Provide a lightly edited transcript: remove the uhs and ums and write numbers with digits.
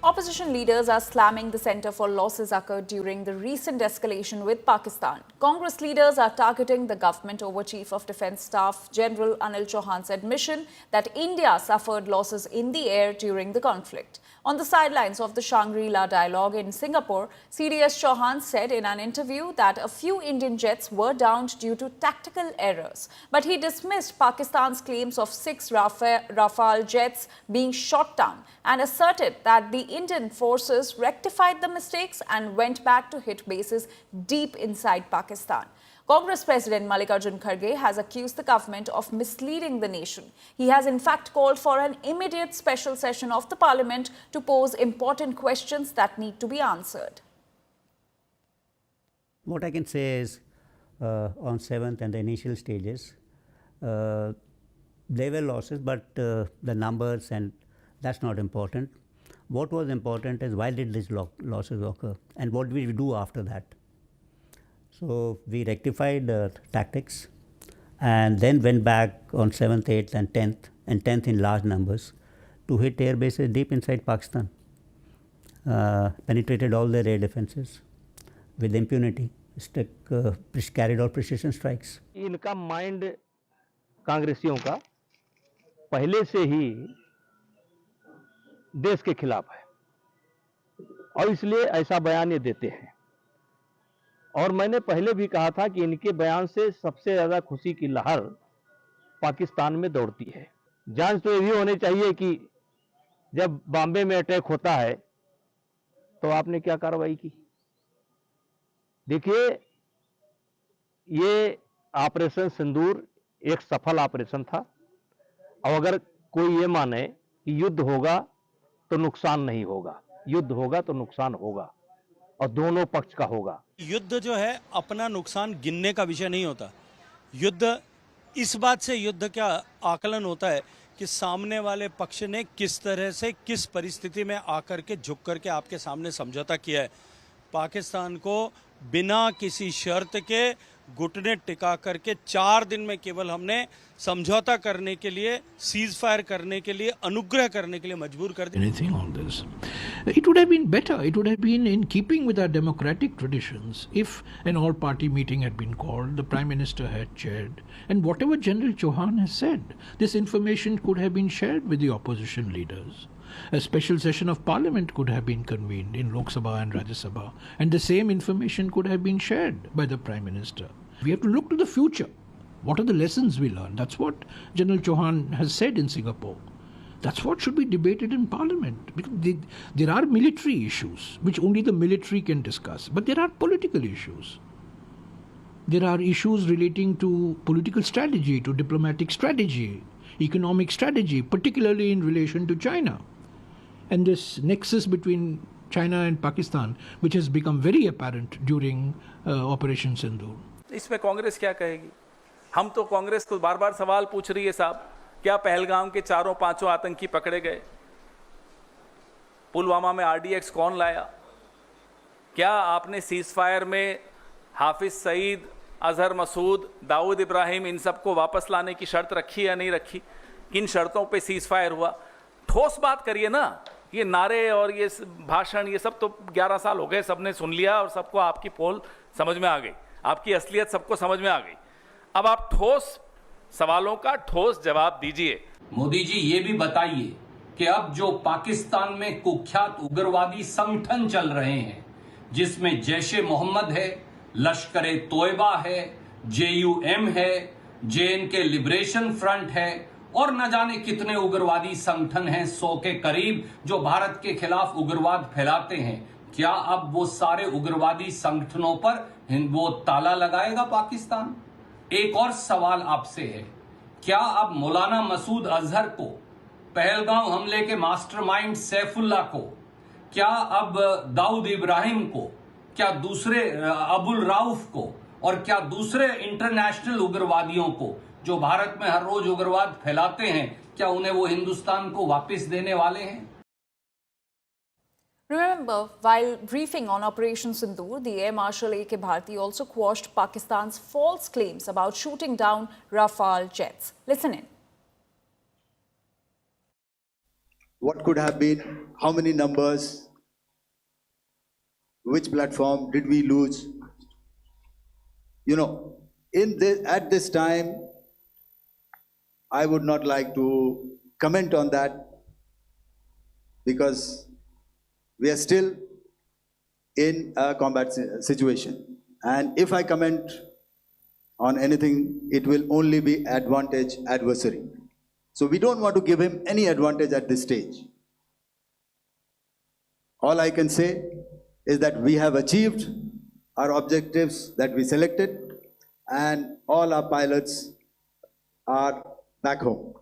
Opposition leaders are slamming the centre for losses occurred during the recent escalation with Pakistan. Congress leaders are targeting the government over Chief of Defence Staff General Anil Chauhan's admission that India suffered losses in the air during the conflict. On the sidelines of the Shangri-La dialogue in Singapore, CDS Chauhan said in an interview that a few Indian jets were downed due to tactical errors. But he dismissed Pakistan's claims of 6 Rafale jets being shot down and asserted that the Indian forces rectified the mistakes and went back to hit bases deep inside Pakistan. Congress President Mallikarjun Kharge has accused the government of misleading the nation. He has in fact called for an immediate special session of the parliament to pose important questions that need to be answered. What I can say is on 7th and the initial stages, there were losses, but the numbers, and that's not important. What was important is why did these losses occur and what did we do after that. So we rectified tactics and then went back on 7th, 8th and 10th in large numbers to hit air bases deep inside Pakistan. Penetrated all their air defenses with impunity, carried out precision strikes. इनका mind कांग्रेसियों का पहले से ही देश के खिलाफ है और इसलिए ऐसा बयान ये देते हैं। और मैंने पहले भी कहा था कि इनके बयान से सबसे ज्यादा खुशी की लहर पाकिस्तान में दौड़ती है। जांच तो ये भी होनी चाहिए कि जब बॉम्बे में अटैक होता है तो आपने क्या कार्रवाई की। देखिए, ये ऑपरेशन सिंदूर एक सफल ऑपरेशन था और अगर कोई ये माने कि युद्ध होगा तो नुकसान नहीं होगा, युद्ध होगा तो नुकसान होगा और दोनों पक्ष का होगा। युद्ध जो है अपना नुकसान गिनने का विषय नहीं होता। युद्ध इस बात से युद्ध का आकलन होता है कि सामने वाले पक्ष ने किस तरह से किस परिस्थिति में आकर के झुक करके आपके सामने समझौता किया है। पाकिस्तान को बिना किसी शर्त के घुटने टिका करके 4 दिन में केवल हमने समझौता करने के लिए, सीज फायर करने के लिए, अनुग्रह करने के लिए मजबूर कर दिया। Anything on this? It would have been better. It would have been in keeping with our democratic traditions if an all-party meeting had been called, the Prime Minister had chaired, and whatever General Chauhan has said, this information could have been shared with the opposition leaders. A special session of Parliament could have been convened in Lok Sabha and Rajya Sabha, and the same information could have been shared by the Prime Minister. We have to look to the future. What are the lessons we learn? That's what General Chauhan has said in Singapore. That's what should be debated in Parliament. Because there are military issues which only the military can discuss, but there are political issues. There are issues relating to political strategy, to diplomatic strategy, economic strategy, particularly in relation to China. And this nexus between China and Pakistan, which has become very apparent during Operation Sindoor. इसमें कांग्रेस क्या कहेगी? हम तो कांग्रेस को बार बार सवाल पूछ रही है, साहब क्या पहलगाम के 4-5 आतंकी पकड़े गए? पुलवामा में आरडीएक्स कौन लाया? क्या आपने सीज फायर में हाफिज सईद, अजहर मसूद, दाऊद इब्राहिम इन सबको वापस लाने की शर्त रखी या नहीं रखी? किन शर्तों पे सीज फायर हुआ? ठोस बात करिए ना। ये नारे और ये भाषण, ये सब तो 11 साल हो गए, सबने सुन लिया और सबको आपकी पोल समझ में आ गई, आपकी असलियत सबको समझ में आ गई। अब आप ठोस सवालों का ठोस जवाब दीजिए। मोदी जी, ये भी बताइए कि अब जो पाकिस्तान में कुख्यात उग्रवादी संगठन चल रहे हैं, जिसमें जैश-ए मोहम्मद है, लश्कर-ए तोयबा है, JUM है, JNK लिबरेशन फ्रंट है और न जाने कितने उग्रवादी संगठन हैं, 100 के करीब, जो भारत के खिलाफ उग्रवाद फैलाते हैं, क्या अब वो सारे उग्रवादी संगठनों पर वो ताला लगाएगा पाकिस्तान? एक और सवाल आपसे है, क्या अब मौलाना मसूद अजहर को, पहलगांव हमले के मास्टरमाइंड सैफुल्लाह को, क्या अब दाऊद इब्राहिम को, क्या दूसरे अबुल राउफ को और क्या दूसरे इंटरनेशनल उग्रवादियों को जो भारत में हर रोज उग्रवाद फैलाते हैं, क्या उन्हें वो हिंदुस्तान को वापस देने वाले हैं? Remember, while briefing on Operation Sindoor, the Air Marshal A.K. Bharti also quashed Pakistan's false claims about shooting down Rafale jets. Listen in. what could have been, how many numbers, which platform did we lose? You know, at this time, I would not like to comment on that because we are still in a combat situation. And if I comment on anything, it will only be advantage adversary. So we don't want to give him any advantage at this stage. All I can say is that we have achieved our objectives that we selected, and all our pilots are back home.